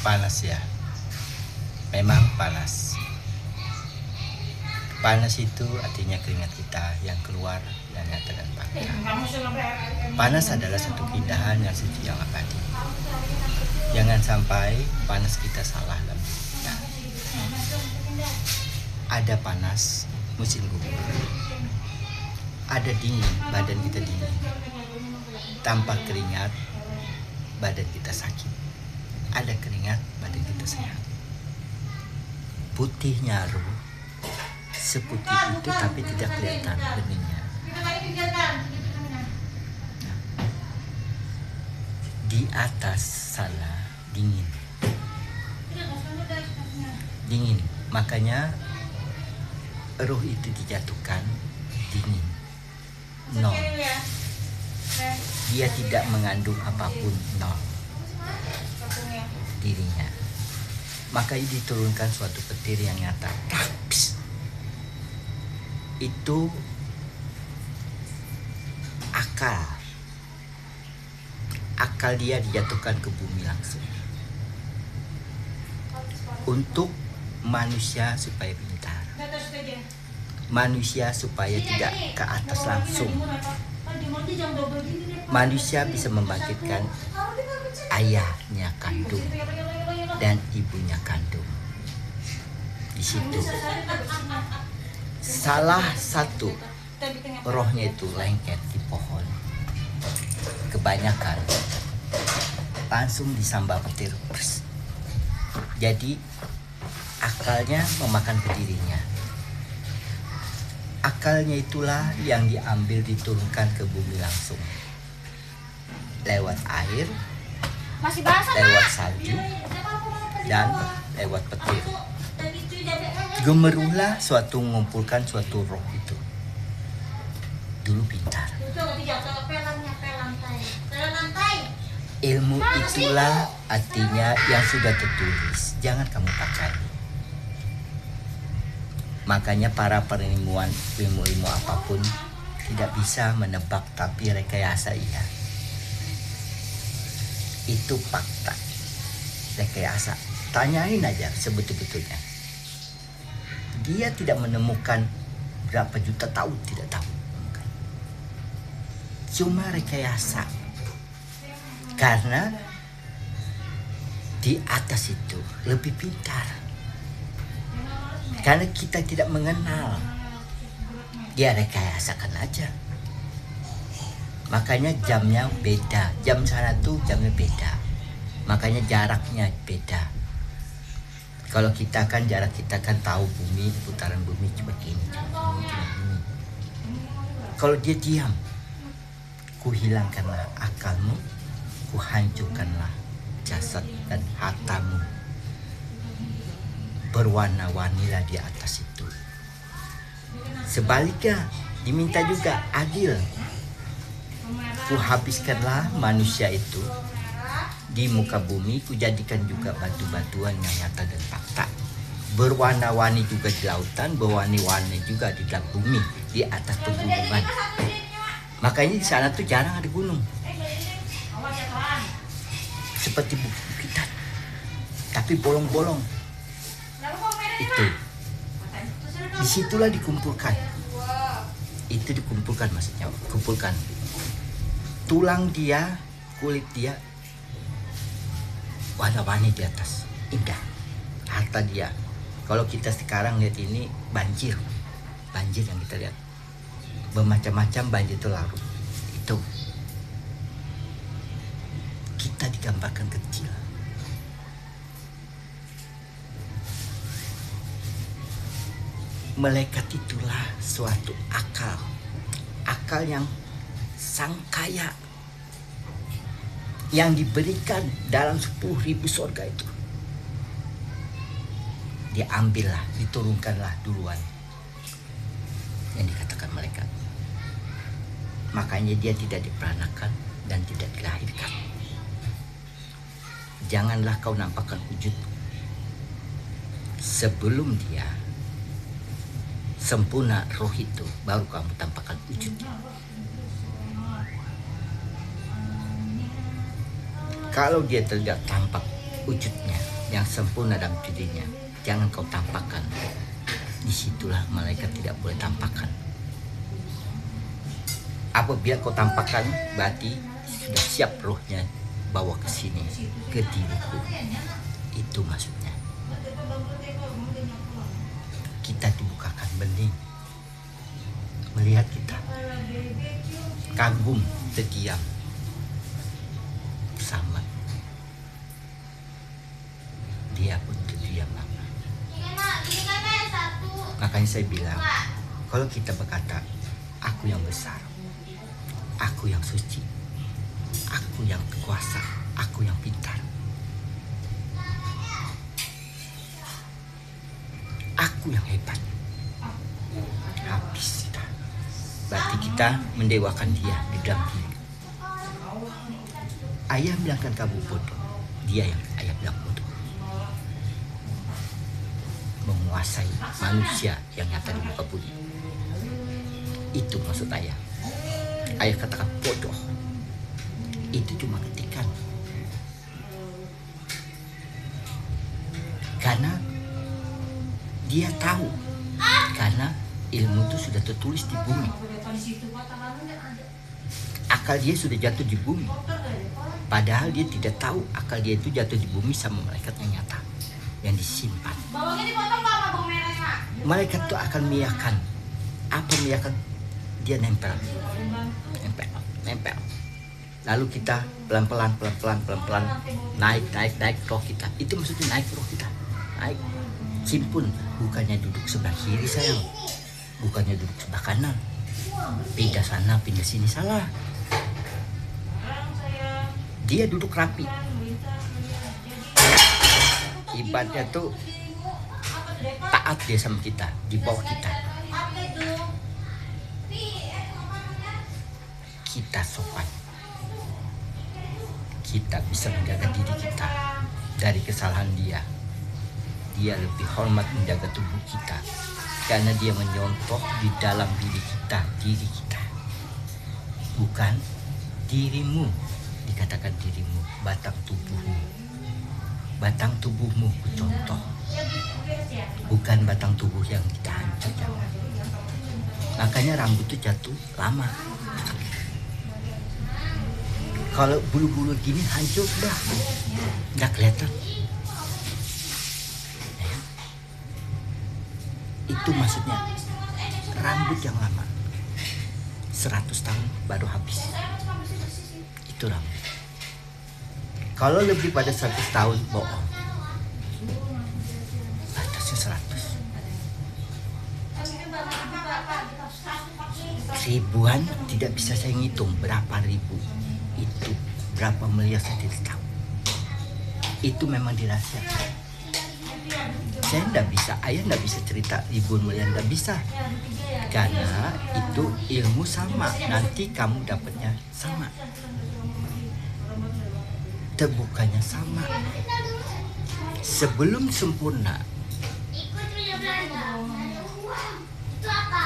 Panas ya, memang panas. Panas itu artinya keringat kita yang keluar yang nyata dan fakta. Panas adalah satu keindahan yang suci yang abadi. Jangan sampai panas kita salah dalam diri kita. Ada panas musim gugur, ada dingin, badan kita dingin. Tanpa keringat badan kita sakit. Ada keringat, badan kita sehat. Putihnya ruh, seputih itu tapi tidak kelihatan benihnya. Di atas sana dingin. Dingin, makanya ruh itu dijatuhkan dingin. Nol. Dia tidak mengandung apapun, nol. Dirinya, makanya diturunkan suatu petir yang nyata. Itu akal dia dijatuhkan ke bumi langsung untuk manusia supaya pintar, manusia supaya tidak ke atas langsung. Manusia bisa membangkitkan ayahnya kandung dan ibunya kandung. Di situ salah satu rohnya itu lengket di pohon. Kebanyakan langsung disamba petir. Jadi akalnya memakan ke dirinya. Akalnya itulah yang diambil diturunkan ke bumi langsung. Lewat air, lewat salju, dan lewat petir. Gemeruhlah suatu mengumpulkan suatu roh itu. Dulu pintar. Ilmu itulah artinya yang sudah tertulis. Jangan kamu pakai. Makanya para perilmuwan, ilmu apapun tidak bisa menebak, tapi rekayasa iya. Itu fakta. Rekayasa. Tanyain aja sebetul-betulnya. Dia tidak menemukan berapa juta tahun, tidak tahu. Cuma rekayasa. Karena di atas itu lebih pintar. Karena kita tidak mengenal, dia rekayasakan aja. Makanya jamnya beda. Jam sana tuh jamnya beda. Makanya jaraknya beda. Kalau kita kan jarak kita kan tahu bumi, putaran bumi cuma gini. Kalau dia diam, ku hilangkanlah akalmu, ku hancurkanlah jasad dan hartamu. Berwarna-warnilah di atas itu. Sebaliknya diminta juga adil. Ku habiskanlah manusia itu di muka bumi, ku jadikan juga batu-batuan yang nyata dan fakta. Berwarna-warni juga di lautan, berwarna-warni juga di dalam bumi, di atas pegunungan. Makanya di sana tuh jarang ada gunung. Seperti bukit-bukitan, tapi bolong-bolong. Itu disitulah dikumpulkan. Itu dikumpulkan maksudnya, kumpulkan tulang dia, kulit dia, warna-warni di atas, indah. Harta dia. Kalau kita sekarang lihat ini banjir yang kita lihat, bermacam-macam banjir itu larut. Itu kita digambarkan kecil. Malaikat itulah suatu akal yang sang kaya, yang diberikan dalam 10.000 surga itu. Diambillah, diturunkanlah duluan yang dikatakan malaikat. Makanya dia tidak diperanakan dan tidak dilahirkan. Janganlah kau nampakkan wujud sebelum dia sempurna roh itu, baru kamu tampakkan wujudnya. Kalau dia tidak tampak wujudnya, yang sempurna dalam dirinya. Jangan kau tampakkan. Disitulah malaikat tidak boleh tampakkan. Apabila kau tampakkan, berarti sudah siap rohnya bawa ke sini, ke diriku. Itu maksudnya. Kita dibukakan bening, melihat kita, kagum, terdiam, sama. Dia pun terdiam lama. Makanya saya bilang, kalau kita berkata, aku yang besar, aku yang suci, aku yang kuasa, aku yang pintar, aku yang hebat, habis kita. Berarti kita mendewakan dia di dalam diri. Ayah bilangkan kamu bodoh, dia yang ayah bilang bodoh. Menguasai manusia yang nyata di muka bumi. Itu maksud ayah. Ayah katakan bodoh. Itu cuma ketikan. Karena dia tahu. Karena ilmu itu sudah tertulis di bumi. Akal dia sudah jatuh di bumi. Padahal dia tidak tahu akal dia itu jatuh di bumi sama malaikat yang nyata, yang disimpan. Malaikat itu akan miakan. Apa miakan? Dia nempel. Lalu kita pelan-pelan naik roh kita. Itu maksudnya naik roh kita. Naik. Simpun, bukannya duduk sebelah kiri sayang. Bukannya duduk sebelah kanan. Pindah sana, pindah sini, salah. Dia duduk rapi. Ibaratnya tuh taat dia sama kita, di bawah kita. Kita sopan. Kita bisa menjaga diri kita dari kesalahan dia. Dia lebih hormat menjaga tubuh kita karena dia menyontoh di dalam diri kita. Bukan dirimu, dikatakan dirimu, batang tubuhmu contoh. Bukan batang tubuh yang kita hancur, jangan. Makanya rambut itu jatuh lama. Kalau bulu-bulu gini hancur dah, nggak kelihatan. Itu maksudnya rambut yang lama 100 tahun baru habis. Itu rambut. Kalau lebih pada 100 tahun bohong. Batasnya 100. Ribuan tidak bisa saya ngitung berapa ribu. Itu berapa miliar saya tidak tahu. Itu memang dirahasiakan. Saya tidak bisa, ayah tidak bisa cerita ribuan miliar, tidak bisa. Karena itu ilmu sama, nanti kamu dapatnya sama. Terbukanya sama. Sebelum sempurna,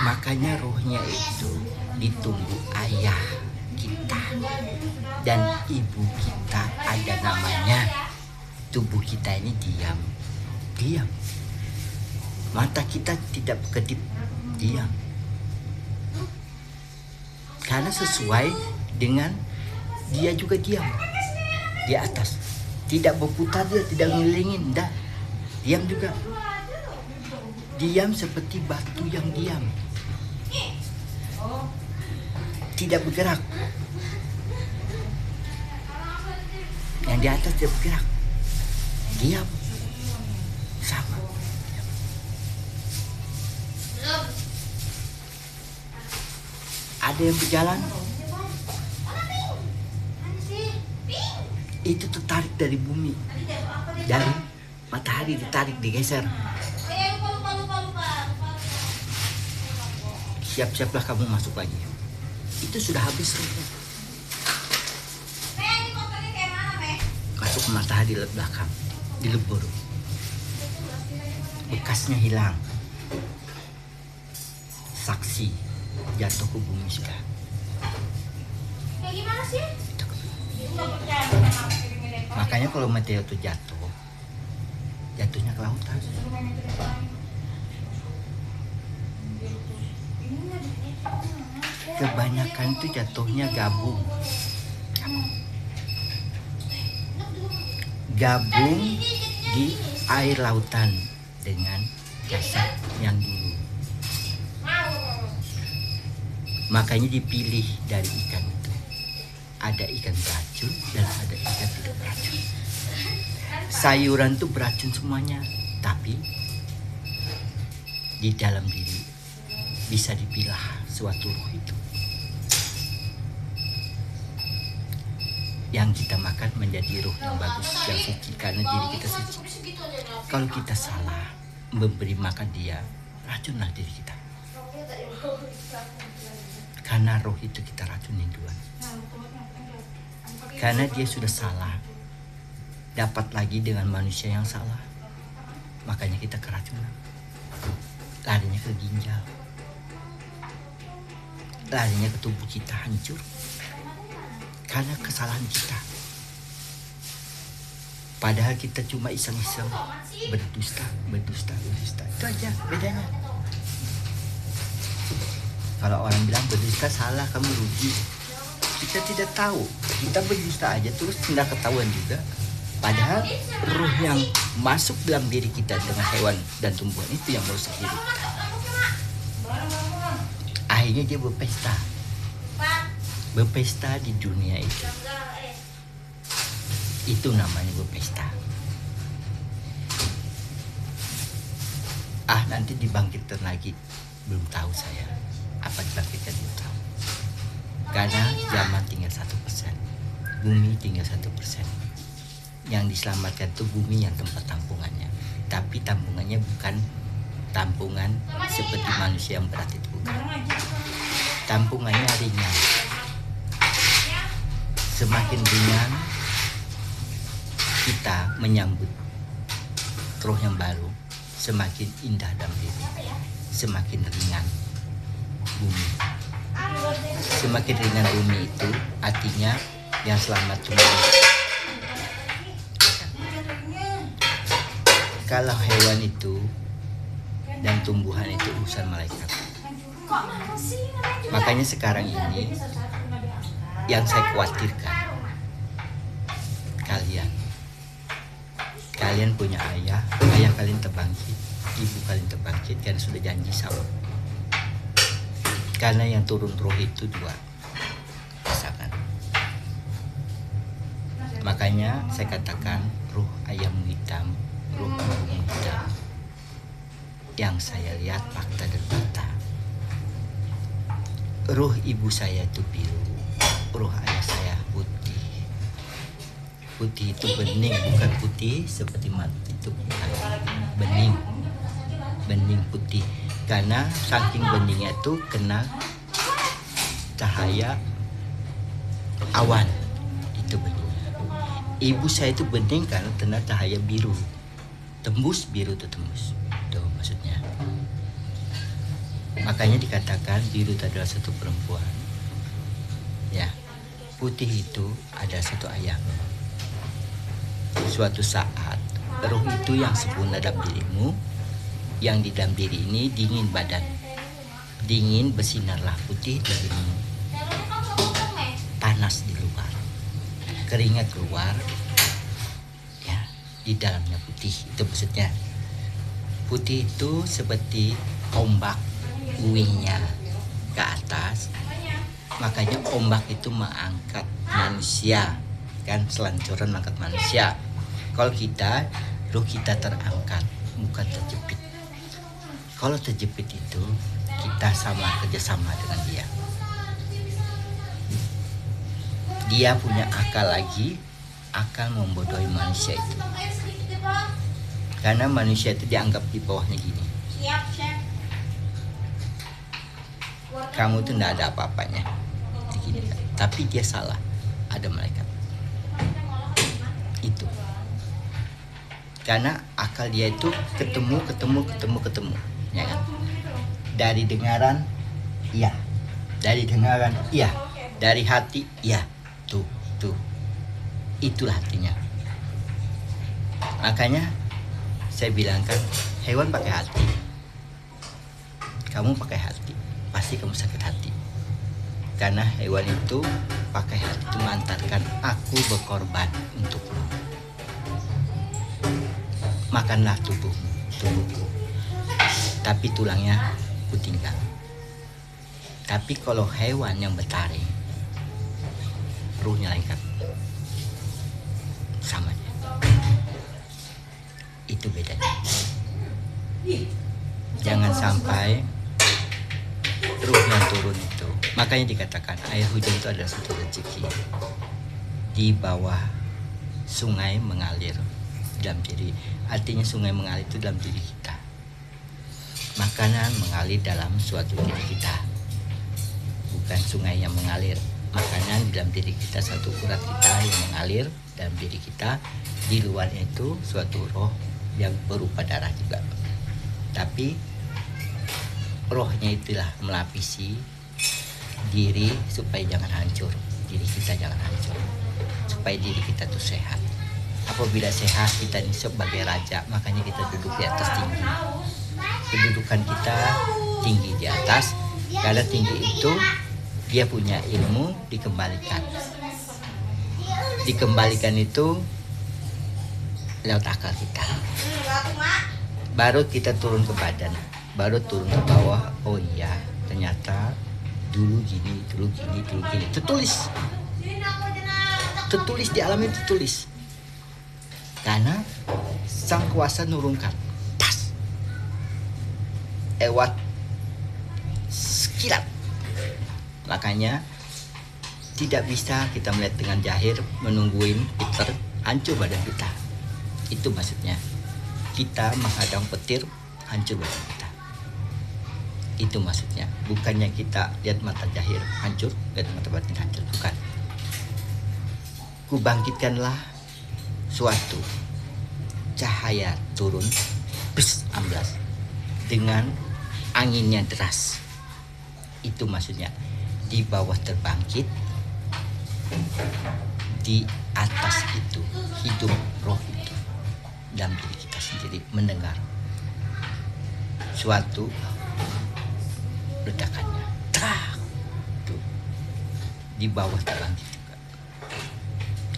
makanya rohnya itu ditunggu ayah kita dan ibu kita, ada namanya. Tubuh kita ini diam. Mata kita tidak berkedip, diam. Karena sesuai dengan dia juga diam di atas, tidak berputar, dia tidak ngelilingin, dah diam juga. Diam seperti batu yang diam, tidak bergerak. Yang di atas tidak bergerak, diam sama. Ada yang berjalan, itu tertarik dari bumi, dari matahari, ditarik, digeser. Siap-siaplah kamu masuk lagi. Itu sudah habis rohnya. Masuk ke matahari di belakang, dilebur. Bekasnya hilang. Saksi jatuh ke bumi sudah. Kayak gimana sih? Makanya kalau meteor itu jatuh, jatuhnya ke lautan. Kebanyakan itu jatuhnya gabung di air lautan dengan jasad yang dulu. Makanya dipilih dari ikan itu. Ada ikan beracun dan ada ikan tidak beracun. Sayuran itu beracun semuanya, tapi di dalam diri bisa dipilah suatu roh itu. Yang kita makan menjadi roh yang bagus, yang suci, karena diri kita suci. Kalau kita salah memberi makan dia, racunlah diri kita. Karena roh itu kita racunin duluan. Karena dia sudah salah, dapat lagi dengan manusia yang salah, makanya kita keracunan. Larinya ke ginjal, larinya ke tubuh kita hancur karena kesalahan kita. Padahal kita cuma iseng-iseng berdusta. Itu aja bedanya. Kalau orang bilang berdusta salah, kamu rugi. Kita tidak tahu, kita berdusta aja terus tidak ketahuan juga. Padahal roh yang masuk dalam diri kita dengan hewan dan tumbuhan itu yang merusak diri kita. Akhirnya dia berpesta di dunia itu. Itu namanya berpesta. Nanti dibangkitkan lagi, belum tahu saya. Apa dibangkitkan belum tahu. Karena zaman tinggal 1%, bumi tinggal 1%. Yang diselamatkan itu bumi yang tempat tampungannya. Tapi tampungannya bukan tampungan seperti manusia yang berat itu, bukan. Tampungannya ringan. Semakin ringan kita menyambut roh yang baru, semakin indah dalam diri, semakin ringan bumi. Semakin ringan bumi itu artinya yang selamat cuma. Kalau hewan itu dan tumbuhan itu urusan malaikat. Makanya sekarang ini yang saya khawatirkan, kalian punya ayah kalian terbangkit, ibu kalian terbangkit, kalian sudah janji sama. Karena yang turun roh itu 2 pasangan. Makanya saya katakan roh ayam hitam, roh ibu hitam. Yang saya lihat fakta dan data. Roh ibu saya itu biru, roh ayah saya putih. Putih itu bening, bukan putih seperti mati, itu bukan. Bening putih. Karena saking beningnya itu kena cahaya awan, itu bening. Ibu saya itu bening karena kena cahaya biru, tembus biru itu tembus. Itu maksudnya. Makanya dikatakan biru itu adalah satu perempuan. Ya, putih itu ada satu ayam. Suatu saat roh itu yang sempurna dalam dirimu, yang di dalam diri ini dingin badan, dingin bersinarlah putih di dirimu, panas di luar, keringat keluar, ya di dalamnya putih. Itu maksudnya. Putih itu seperti ombak, uingnya ke atas. Makanya ombak itu mengangkat manusia, kan selancuran mengangkat manusia. Kalau kita, roh kita terangkat, bukan terjepit. Kalau terjepit itu kita kerjasama dengan dia. Dia punya akal lagi, akal membodohi manusia itu. Karena manusia itu dianggap di bawahnya gini. Kamu tuh tidak ada apa-apanya. Tapi dia salah, ada malaikat. Itu. Karena akal dia itu ketemu. Ya kan? Dari dengaran, iya. Dari dengaran, iya. Dari hati, iya. Tuh. Itulah artinya. Makanya Saya bilang kan, hewan pakai hati. Kamu pakai hati, pasti kamu sakit hati. Karena hewan itu pakai hati itu mengantarkan aku berkorban untukmu. Makanlah tubuhku. Tapi tulangnya ku tinggal. Tapi kalau hewan yang bertaring, ruhnya lengkap. Sama aja. Itu bedanya. Jangan sampai ruh yang turun itu. Makanya dikatakan air hujan itu adalah satu rezeki. Di bawah sungai mengalir dalam diri. Artinya sungai mengalir itu dalam diri kita. Makanan mengalir dalam suatu diri kita. Bukan sungai yang mengalir. Makanan dalam diri kita, satu urat kita yang mengalir dalam diri kita. Di luarnya itu suatu roh yang berupa darah juga. Tapi rohnya itulah melapisi diri supaya jangan hancur. Diri kita jangan hancur. Supaya diri kita tuh sehat. Apabila sehat, kita ini sebagai raja, makanya kita duduk di atas tinggi. Kedudukan kita tinggi di atas, karena tinggi itu dia punya ilmu dikembalikan. Dikembalikan itu lewat akal kita. Baru kita turun ke badan, baru turun ke bawah. Oh iya, ternyata dulu gini. Tertulis di alam itu tertulis. Karena sang kuasa nurunkan tas lewat sekilat. Makanya tidak bisa kita melihat dengan jahir menungguin Peter hancur badan kita. Itu maksudnya kita menghadang petir hancur badan kita. Itu maksudnya. Bukannya kita lihat mata jahir hancur, lihat mata batin hancur. Bukan. Kubangkitkanlah suatu cahaya turun, amblas dengan anginnya deras. Itu maksudnya. Di bawah terbangkit, di atas itu hidup roh itu dalam diri kita sendiri mendengar suatu ledakannya. Tuh. Di bawah terbangkit juga.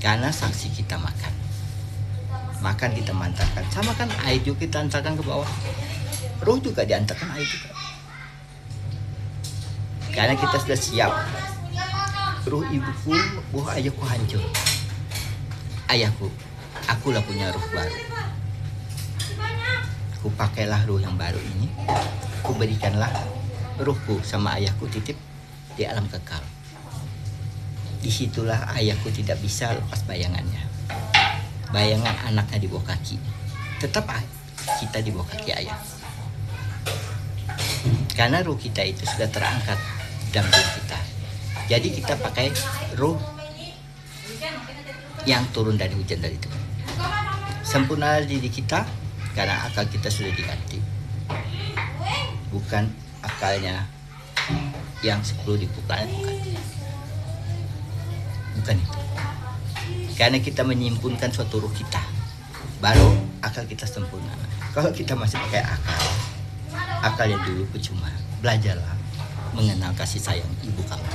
Karena saksi kita makan kita mengantarkan. Sama kan air juga kita antarkan ke bawah. Roh juga diantarkan air juga. Karena kita sudah siap. Ruh ibuku, ruh ayahku hancur. Ayahku, akulah punya ruh baru. Ku pakailah ruh yang baru ini. Ku berikanlah ruhku sama ayahku titip di alam kekal. Disitulah ayahku tidak bisa lepas bayangannya. Bayangan anaknya di bawah kaki. Tetap kita di bawah kaki ayah. Karena ruh kita itu sudah terangkat dalam diri kita. Jadi kita pakai ruh yang turun dari hujan dari itu. Sempurna diri kita karena akal kita sudah diganti. Bukan akalnya yang 10 dipukulkan, bukan itu. Karena kita menyimpunkan suatu ruh kita, baru akal kita sempurna. Kalau kita masih pakai akal yang dulu percuma. Belajarlah mengenal kasih sayang ibu kamu.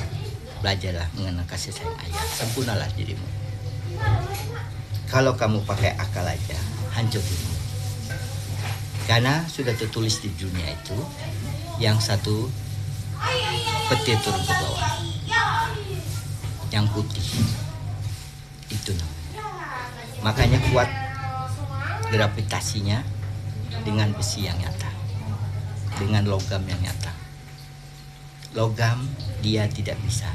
Belajarlah mengenal kasih sayang ayah. Sempurnalah dirimu. Kalau kamu pakai akal aja, hancur dirimu. Karena sudah tertulis di dunia itu, yang satu petir turun ke bawah, yang putih itu namanya. Makanya kuat gravitasinya dengan besi yang nyata, dengan logam yang nyata. Logam dia tidak bisa,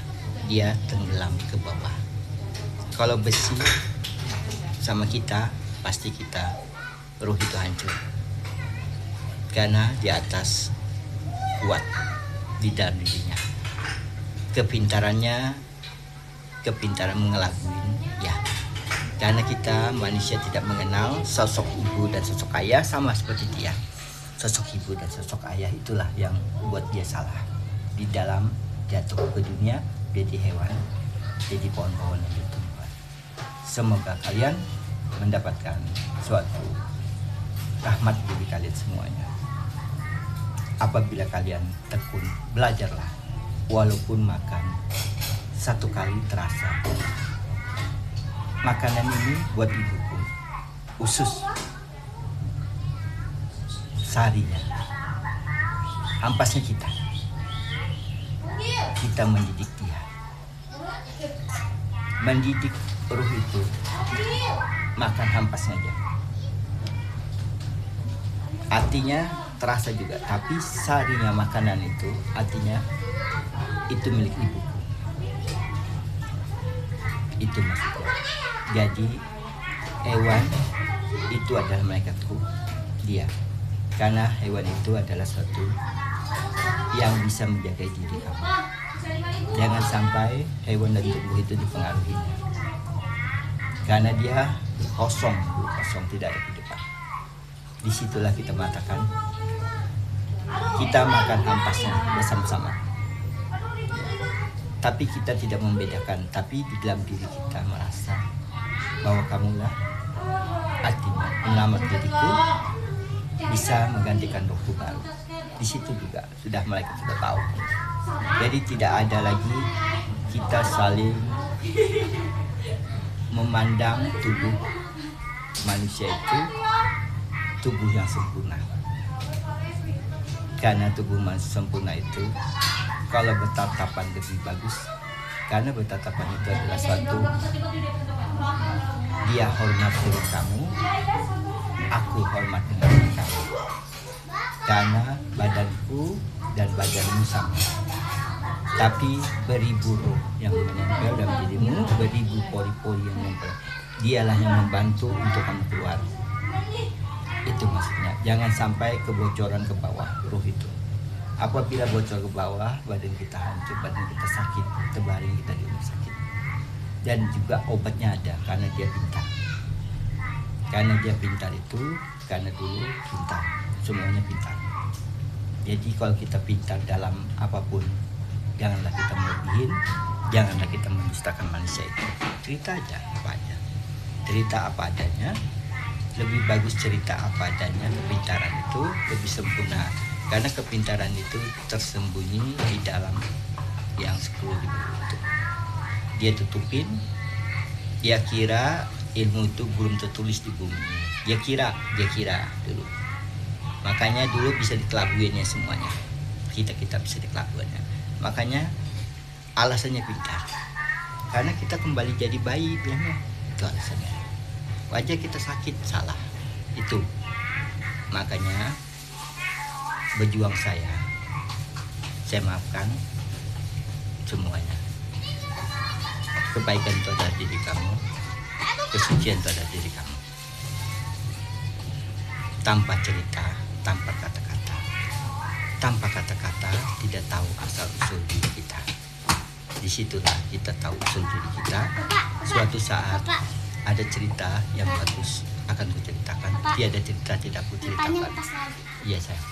dia tenggelam ke bawah. Kalau besi sama kita, pasti kita ruh itu hancur. Karena di atas kuat di dalam dirinya. Kepintaran mengelabuin, ya. Karena kita manusia tidak mengenal sosok ibu dan sosok ayah sama seperti dia. Sosok ibu dan sosok ayah itulah yang buat dia salah. Di dalam jatuh ke dunia, jadi hewan, jadi pohon-pohon yang ditumbuhkan. Semoga kalian mendapatkan suatu rahmat bagi kalian semuanya. Apabila kalian tekun, belajarlah. Walaupun makan satu kali terasa. Makanan ini buat ibuku, usus, sarinya, ampasnya kita mendidik dia. Mendidik ruh itu makan hampasnya aja. Artinya terasa juga, tapi sarinya makanan itu artinya itu milik ibuku. Itu maksudnya. Jadi hewan itu adalah malaikatku, dia. Karena hewan itu adalah suatu yang bisa menjaga diri kamu. Jangan sampai hewan dan tubuh itu dipengaruhinya. Karena dia kosong tidak ada kehidupan. Disitulah kita mengatakan kita makan hampasnya bersama-sama. Tapi kita tidak membedakan, tapi di dalam diri kita merasa bahwa kamulah artinya penyelamat diriku, bisa menggantikan rohku baru. Di situ juga sudah malaikat sudah tahu. Jadi tidak ada lagi kita saling memandang tubuh manusia itu tubuh yang sempurna. Karena tubuh manusia sempurna itu kalau bertatapan lebih bagus, karena bertatapan itu adalah suatu dia hormat dengan kamu, aku hormat dengan kamu. Karena badanku dan badanmu sama. Tapi beribu roh yang menempel dalam dirimu, beribu pori-pori yang menempel. Dialah yang membantu untuk kamu keluar. Itu maksudnya. Jangan sampai kebocoran ke bawah roh itu. Apabila bocor ke bawah, badan kita hancur, badan kita sakit, terbaring kita di rumah sakit. Dan juga obatnya ada, karena dia pintar. Karena dia pintar itu, karena dulu pintar, semuanya pintar. Jadi kalau kita pintar dalam apapun, janganlah kita melebihin, janganlah kita mendustakan manusia itu. Cerita aja apa aja. Cerita apa adanya, lebih bagus cerita apa adanya. Kepintaran itu lebih sempurna. Karena kepintaran itu tersembunyi di dalam yang 10.000 itu. Dia tutupin, dia kira ilmu itu belum tertulis di bumi. Dia kira dulu. Makanya dulu bisa dikelabuinya semuanya. Kita bisa dikelabuinya. Makanya alasannya pintar. Karena kita kembali jadi bayi bilangnya. Itu alasannya. Wajah kita sakit, salah. Itu. Makanya berjuang saya maafkan semuanya. Kebaikan itu ada diri kamu, kesucian itu ada diri kamu. Tanpa cerita, tanpa kata-kata tidak tahu asal usul diri kita. Disitulah kita tahu usul diri kita. Suatu saat ada cerita yang bagus akan kuceritakan. Tiada cerita tidak kuceritakan. Iya sayang.